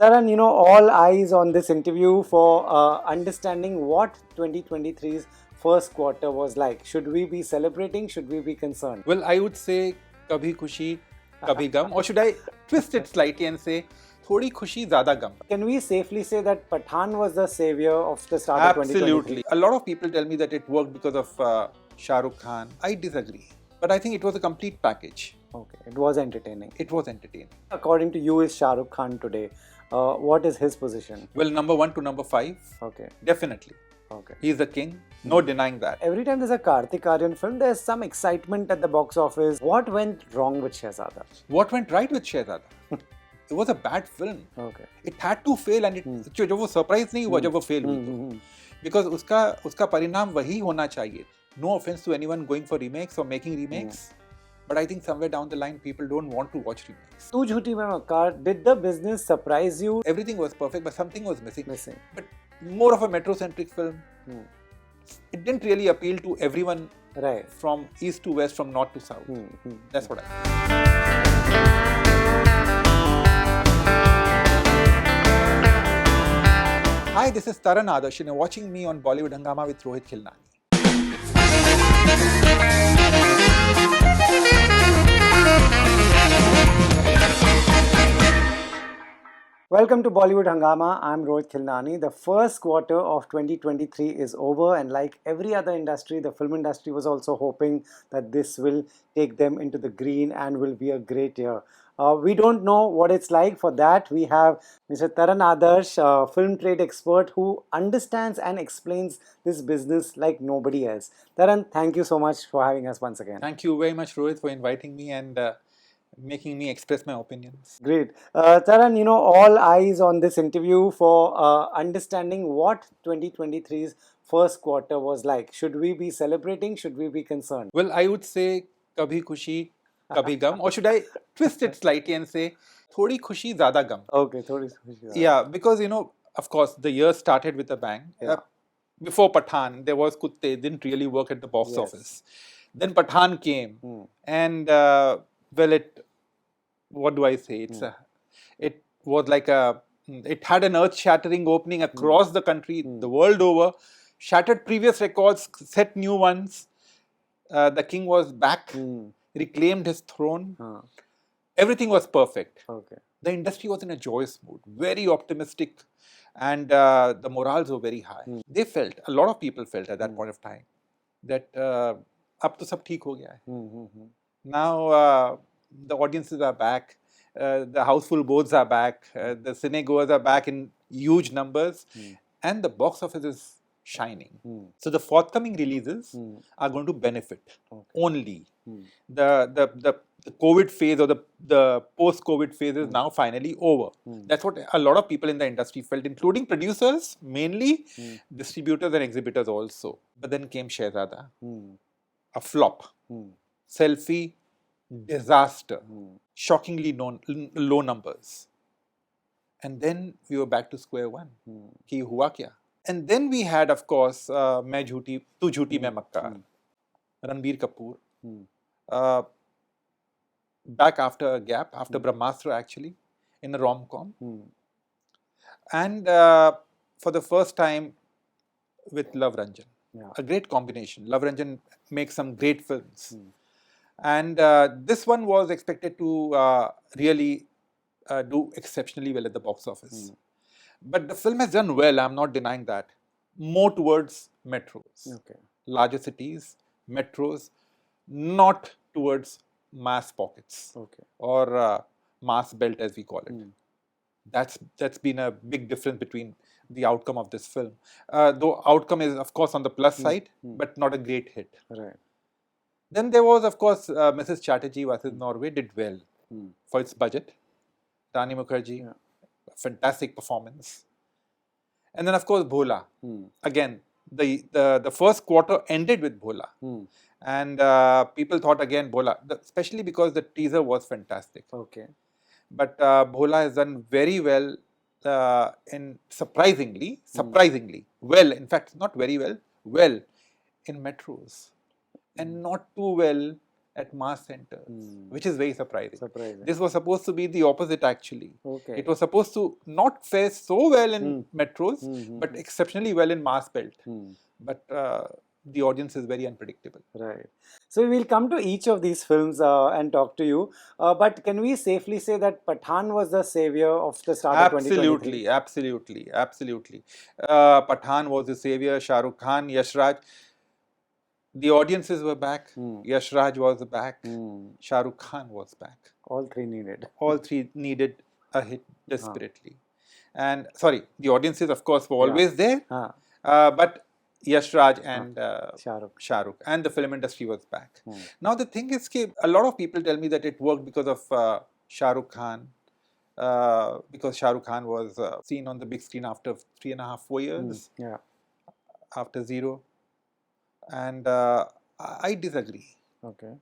Taran, all eyes on this interview for understanding what 2023's first quarter was like. Should we be celebrating? Should we be concerned? Well, I would say kabhi khushi, kabhi gum. Or should I twist it slightly and say thodi khushi, zyada gum? Can we safely say that Pathaan was the savior of the start of 2023? Absolutely. A lot of people tell me that it worked because of Shah Rukh Khan. I disagree. But I think it was a complete package. Okay, it was entertaining. It was entertaining. According to you, is Shah Rukh Khan today? What is his position? Well, number 1 to number 5. Okay. Definitely. Okay. He's the king. No denying that. Every time there's a Kartik Aryan film, there's some excitement at the box office. What went wrong with Shehzada? What went right with Shehzada? It was a bad film. Okay. It had to fail and जब वो surprise नहीं हुआ जब वो fail हुई तो. Because उसका परिणाम वही होना चाहिए. No offense to anyone going for remakes or making remakes. But I think somewhere down the line, people don't want to watch remakes. Tu Jhuti Mein Makkar, did the business surprise you? Everything was perfect, but something was missing. But more of a metro-centric film. It didn't really appeal to everyone right. From east to west, from north to south. That's what I think. Hi, this is Taran Adarsh and you're watching me on Bollywood Hungama with Rohit Khilnani. Welcome to Bollywood Hungama. I'm Rohit Khilnani. The first quarter of 2023 is over, and like every other industry, the film industry was also hoping that this will take them into the green and will be a great year. We don't know what it's like. For that, we have Mr. Taran Adarsh, a film trade expert who understands and explains this business like nobody else. Taran, thank you so much for having us once again. Thank you very much, Rohit, for inviting me and making me express my opinions. Great. Taran, all eyes on this interview for understanding what 2023's first quarter was like. Should we be celebrating? Should we be concerned? Well, I would say kabhi khushi, kabhi gum. Or should I twist it slightly and say thodi khushi, zyada gum? Okay, thodi khushi. Yeah, because, of course, the year started with a bang. Yeah. Before Pathaan, there was Kutte, didn't really work at the box office. Then Pathaan came and, what do I say? It was like it had an earth-shattering opening across the country, the world over, shattered previous records, set new ones. The king was back, reclaimed his throne. Everything was perfect. Okay. The industry was in a joyous mood, very optimistic, and the morals were very high. They felt, a lot of people felt at that point of time, that ab to sab theek ho gaya hai. Now the audiences are back, the houseful boards are back, the cinegoers are back in huge numbers, and the box office is shining. So the forthcoming releases are going to benefit only. The COVID phase or the post-COVID phase is now finally over. That's what a lot of people in the industry felt, including producers, mainly distributors and exhibitors also. But then came Shehzada, a flop, selfie, disaster, shockingly low numbers. And then we were back to square one. Ki hua kya? And then we had, of course, Tu Jhuti Mein Makkar, Ranbir Kapoor, back after a gap, after Brahmastra actually, in a rom-com. And for the first time with Love Ranjan. A great combination. Love Ranjan makes some great films. And this one was expected to really do exceptionally well at the box office. But the film has done well, I'm not denying that. More towards metros, larger cities, metros, not towards mass pockets or mass belt as we call it. That's been a big difference between the outcome of this film. Though outcome is of course on the plus side, but not a great hit. Right. Then there was, of course, Mrs. Chatterjee versus Norway did well for its budget. Rani Mukherjee, fantastic performance. And then, of course, Bholaa. Again, the first quarter ended with Bholaa. And people thought again Bholaa, especially because the teaser was fantastic. Okay. But Bholaa has done very well surprisingly well, in fact, not very well, in metros. And not too well at mass centers, which is very surprising. Surprising. This was supposed to be the opposite actually. Okay. It was supposed to not fare so well in metros, but exceptionally well in mass belt. But the audience is very unpredictable. Right. So we'll come to each of these films and talk to you. But can we safely say that Pathaan was the savior of the start of 2023? Absolutely. Pathaan was the savior. Shah Rukh Khan, Yash Raj. The audiences were back. Yash Raj was back. Shah Rukh Khan was back. All three needed. All three needed a hit desperately. And sorry, the audiences, of course, were always there. But Yash Raj and Shah Rukh and the film industry was back. Now the thing is, a lot of people tell me that it worked because of Shah Rukh Khan. Because Shah Rukh Khan was seen on the big screen after 3.5, 4 years. After Zero. And I disagree. Okay.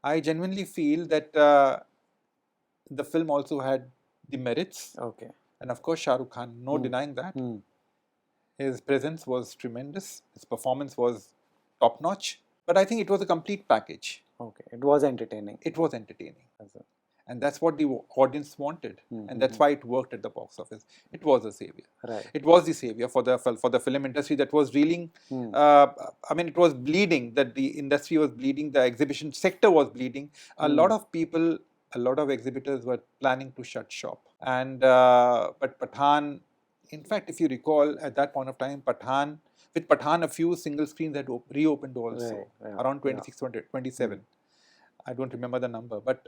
I genuinely feel that the film also had the merits. Okay. And of course, Shah Rukh Khan, no denying that. His presence was tremendous. His performance was top notch. But I think it was a complete package. Okay. It was entertaining. It was entertaining. And that's what the audience wanted. And that's why it worked at the box office. It was a savior. Right. It was the savior for the film industry that was reeling. I mean, it was bleeding, that the industry was bleeding, the exhibition sector was bleeding. A lot of people, a lot of exhibitors were planning to shut shop. And but Pathaan, in fact, if you recall, at that point of time, with Pathaan, a few single screens had reopened also, around 26, 27. I don't remember the number, but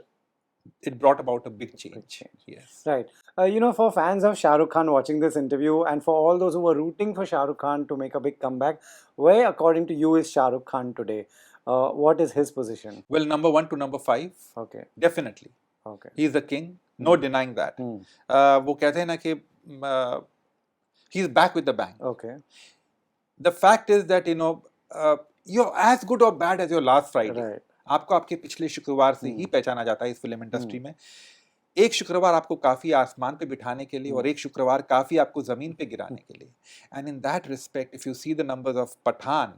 it brought about a big change. Yes. Right. You know, for fans of Shah Rukh Khan watching this interview, and for all those who were rooting for Shah Rukh Khan to make a big comeback, where, according to you, is Shah Rukh Khan today? What is his position? Well, number 1 to number 5. Okay. Definitely. Okay. He is the king. No denying that. वो कहते हैं ना कि he's back with the bang. Okay. The fact is that, you know, you're as good or bad as your last Friday. Right. आपको आपके पिछले शुक्रवार से ही पहचाना जाता है इस फिल्म इंडस्ट्री में. एक शुक्रवार आपको काफी आसमान पे बिठाने के लिए और एक शुक्रवार काफी आपको जमीन पे गिराने के लिए. And in that respect, if you see the numbers of Pathaan,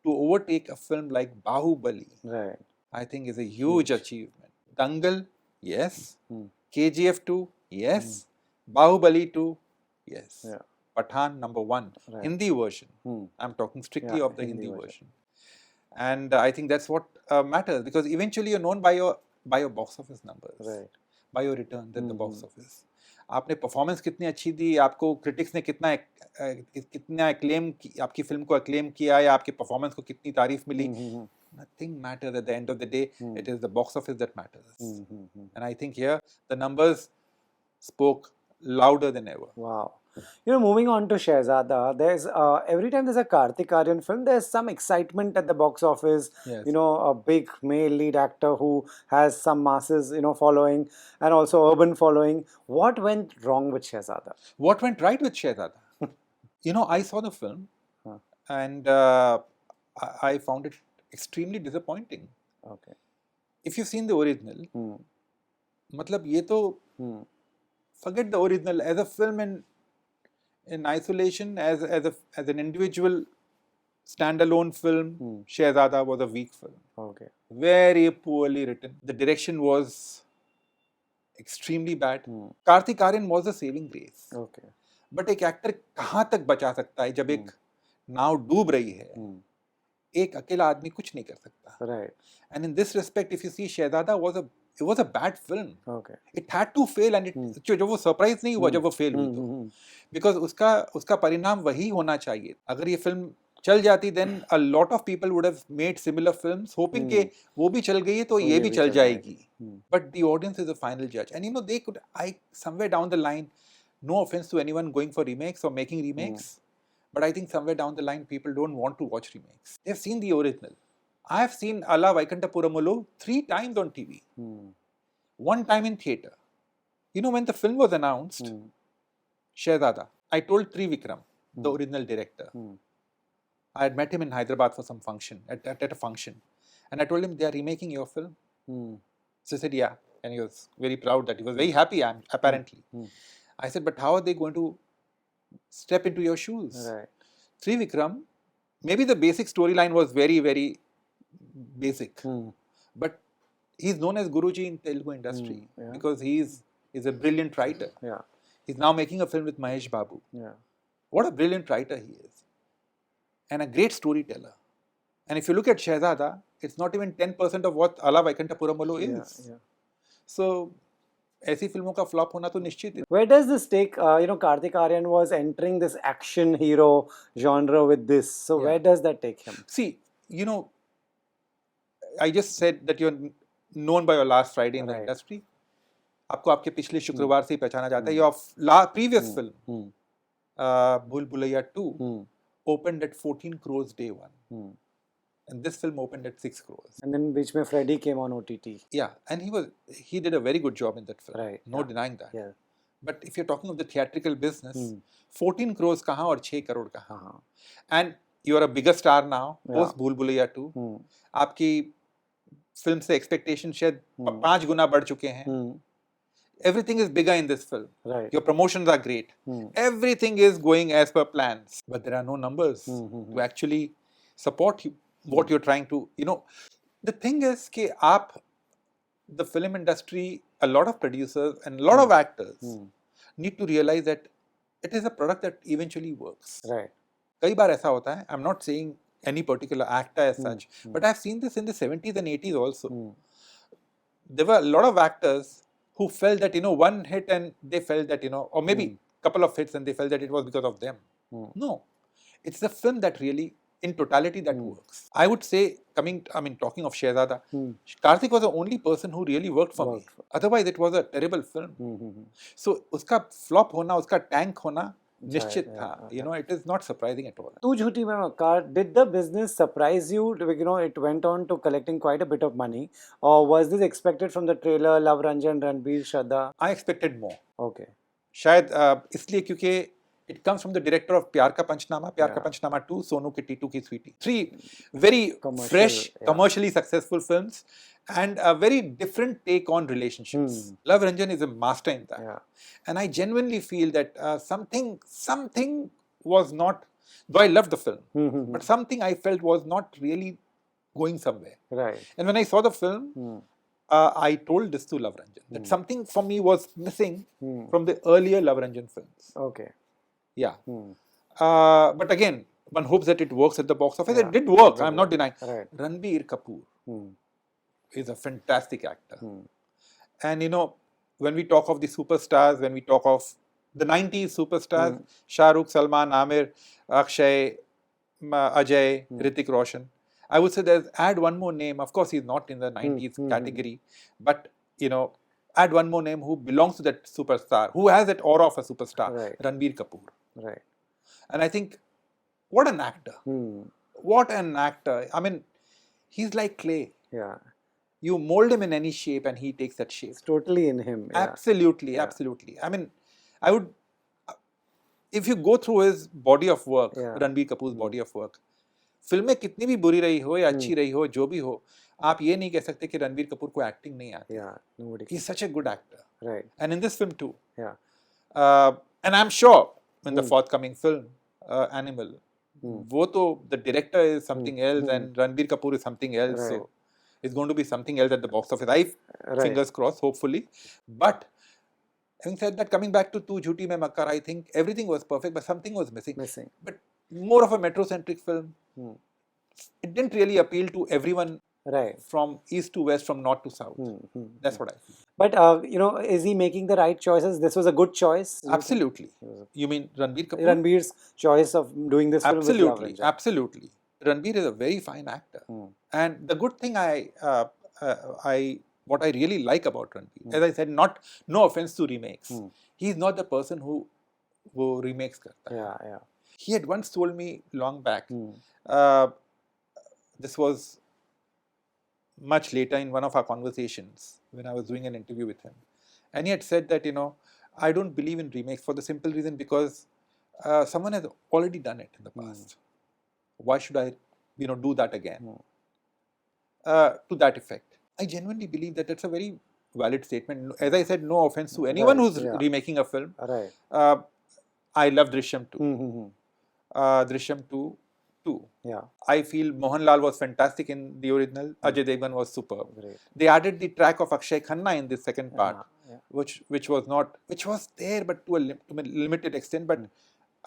to overtake a film like Bahubali, right, I think is a huge achievement. Dangal, yes. KGF 2, yes. Bahubali 2, yes. Yeah. Pathaan number 1, right. Hindi version. I'm talking strictly of the Hindi version. And I think that's what matters, because eventually you're known by your box office numbers, right, by your returns at the box office. आपने performance कितनी अच्छी दी, आपको critics ने कितना acclaim आपकी film को acclaim किया, या आपके performance को कितनी तारीफ मिली. Nothing matters at the end of the day. It is the box office that matters. And I think here the numbers spoke louder than ever. Wow. You know, moving on to Shehzada, there's every time there's a Kartik film, there's some excitement at the box office. Yes. You know, a big male lead actor who has some masses, you know, following, and also urban following. What went wrong with Shehzada? What went right with Shehzada? You know, I saw the film, and I found it extremely disappointing. Okay. If you've seen the original, मतलब ये तो forget the original, as a film in isolation, as an individual standalone film, Shehzada was a weak film. Okay. Very poorly written. The direction was extremely bad. Kartik was the saving grace. Okay. But एक actor कहाँ तक बचा सकता है जब एक नाव डूब रही है? एक अकेला आदमी कुछ नहीं कर सकता. Right. And in this respect, if you see, Shehzada was a bad film. Okay. It had to fail, and जब वो सरप्राइज नहीं हुआ जब वो फेल हुई तो, because उसका परिणाम वही होना चाहिए. अगर ये फिल्म चल जाती, then a lot of people would have made similar films, hoping कि वो भी चल गई है तो ये भी चल जाएगी. But the audience is the final judge, and you know, somewhere down the line, no offense to anyone going for remakes or making remakes, but I think somewhere down the line people don't want to watch remakes. They've seen the original. I have seen Ala Vaikantapuramulo 3 times on TV. 1 time in theatre. You know, when the film was announced, Shehzada, I told Trivikram, the original director, I had met him in Hyderabad for some function, at a function, and I told him, they are remaking your film. So he said, yeah, and he was very proud that he was very happy, apparently. I said, but how are they going to step into your shoes? Right. Trivikram, maybe the basic storyline was very, very basic. But he's known as Guruji in Telugu industry because he's a brilliant writer. Yeah. He's now making a film with Mahesh Babu. Yeah. What a brilliant writer he is. And a great storyteller. And if you look at Shehzada, it's not even 10% of what Ala Vaikantapuramalu is. Yeah. So, ऐसी फिल्मों का flop होना तो निश्चित है. Where does this take, Kartik Aaryan was entering this action hero genre with this. So where does that take him? See, I just said that you're known by your last Friday in the industry. आपको आपके पिछले शुक्रवार से ही पहचाना जाता है. Your previous film, Bholaa 2, opened at 14 crores day one. And this film opened at 6 crores. And then which mein Freddy came on OTT. Yeah, and he did a very good job in that film. Right. No denying that. Yeah. But if you're talking of the theatrical business, 14 crores kahan aur 6 crore kahan. And you're a bigger star now, post Bholaa 2. आपकी film से expectation शायद 5 गुना बढ़ चुके हैं. Everything is bigger in this film. Right. Your promotions are great. Everything is going as per plans. But there are no numbers to actually support you, what you're trying to, The thing is कि the film industry, a lot of producers and a lot of actors need to realize that it is a product that eventually works. Right. कई बार ऐसा होता है. I'm not saying any particular actor as such, but I've seen this in the 70s and 80s also. There were a lot of actors who felt that, one hit and they felt that, or maybe couple of hits and they felt that it was because of them. No, it's the film that really, in totality, that works. I would say, talking of Shehzada, Kartik was the only person who really worked for me. Otherwise, it was a terrible film. So, uska flop hona, uska tank hona, निश्चित था. It is not surprising at all. Tu Jhuti Mein Makkar, did the business surprise you? It went on to collecting quite a bit of money. Or was this expected from the trailer, Love Ranjan, Ranbir, Shraddha? I expected more. Okay. शायद इसलिए क्योंकि it comes from the director of प्यार का पंचनामा 2, सोनू की टीटू की Sweety. 3 very fresh, commercially successful films and a very different take on relationships. Love Ranjan is a master in that. Yeah. And I genuinely feel that something was not, though I loved the film, but something I felt was not really going somewhere. Right. And when I saw the film, I told this to Love Ranjan, that something for me was missing from the earlier Love Ranjan films. Okay. Yeah. But again, one hopes that it works at the box office. It did work, I'm not denying. Right. Ranbir Kapoor is a fantastic actor. And when we talk of the superstars, when we talk of the 90s superstars, Shah Rukh, Salman, Amir, Akshay, Ajay, Hrithik Roshan, I would say add one more name. Of course, he's not in the 90s category, but add one more name who belongs to that superstar, who has that aura of a superstar, Right. Ranbir Kapoor. Right. And I think, what an actor. What an actor. I mean, he's like clay. Yeah. You mold him in any shape and he takes that shape. It's totally in him. Yeah. Absolutely, absolutely. I mean, I would, if you go through his body of work, Ranbir Kapoor's body of work, फिल्में कितनी भी बुरी रही हो या अच्छी रही हो, जो भी हो, आप ये नहीं कह सकते कि रणबीर कपूर को एक्टिंग नहीं आती. Yeah, nobody. He's such a good actor. Right. And in this film too. Yeah. And I'm sure in the forthcoming film, Animal, वो तो the director is something else and Ranbir Kapoor is something else. Right. So it's going to be something else at the box office. Fingers crossed, hopefully. But having said that, coming back to Tu Jhuti Mein Makkar, I think everything was perfect, but something was missing. But more of a metrocentric film. It didn't really appeal to everyone. Right. From east to west, from north to south. That's what I feel. But, is he making the right choices? This was a good choice? Absolutely. You mean Ranbir Kapoor? Ranbir's choice of doing this film with Love Ranjan. Absolutely. Ranbir is a very fine actor. And the good thing what I really like about Ranbir, as I said, no offense to remakes. He's not the person who remakes karta. Yeah. He had once told me long back, this was much later in one of our conversations when I was doing an interview with him. And he had said that, I don't believe in remakes for the simple reason because someone has already done it in the past. Why should I, do that again? To that effect. I genuinely believe that it's a very valid statement. As I said, no offense to anyone who's remaking a film. Right. I love Drishyam 2. Drishyam 2 too. Yeah. I feel Mohanlal was fantastic in the original. Ajay Devgan was superb. Great. They added the track of Akshay Khanna in the second part, Yeah. which was there, but to a limited extent. But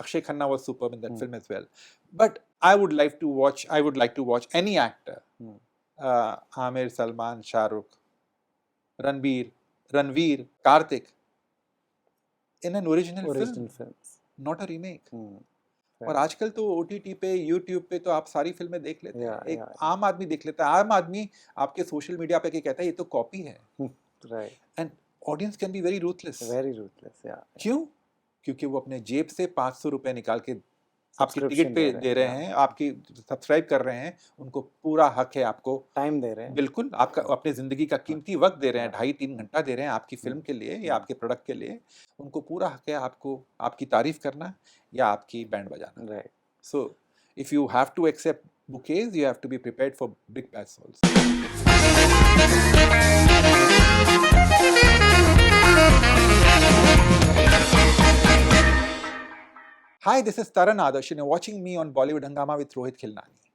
Akshay Khanna was superb in that film as well. But I would like to watch any actor, Amir, Salman, Shah Rukh, Ranveer, Kartik, in an original film, films. not a remake. Right. और आजकल तो OTT पे, YouTube पे तो आप सारी फिल्में देख लेते हैं. एक yeah. आम आदमी देख लेता है. आम आदमी आपके सोशल मीडिया पे कहता है ये तो कॉपी है. Right. And audience can be very ruthless. Very ruthless. Yeah. क्यों? क्योंकि वो अपने जेब से 500 रुपए निकाल के आपकी टिकट Subscription पे दे रहे हैं, आपकी सब्सक्राइब कर रहे हैं. उनको पूरा हक है आपको टाइम दे रहे हैं. बिल्कुल आपका अपने जिंदगी का कीमती वक्त दे रहे हैं. 2.5-3 घंटा दे रहे हैं आपकी फिल्म के लिए या आपके प्रोडक्ट के लिए. उनको पूरा हक है आपको आपकी तारीफ करना या आपकी बैंड बजाना. Right. So, if you have to accept bouquets, you have to be prepared for big bass also. Hi, this is Taran Adarsh and you're watching me on Bollywood Hungama with Rohit Khilnani.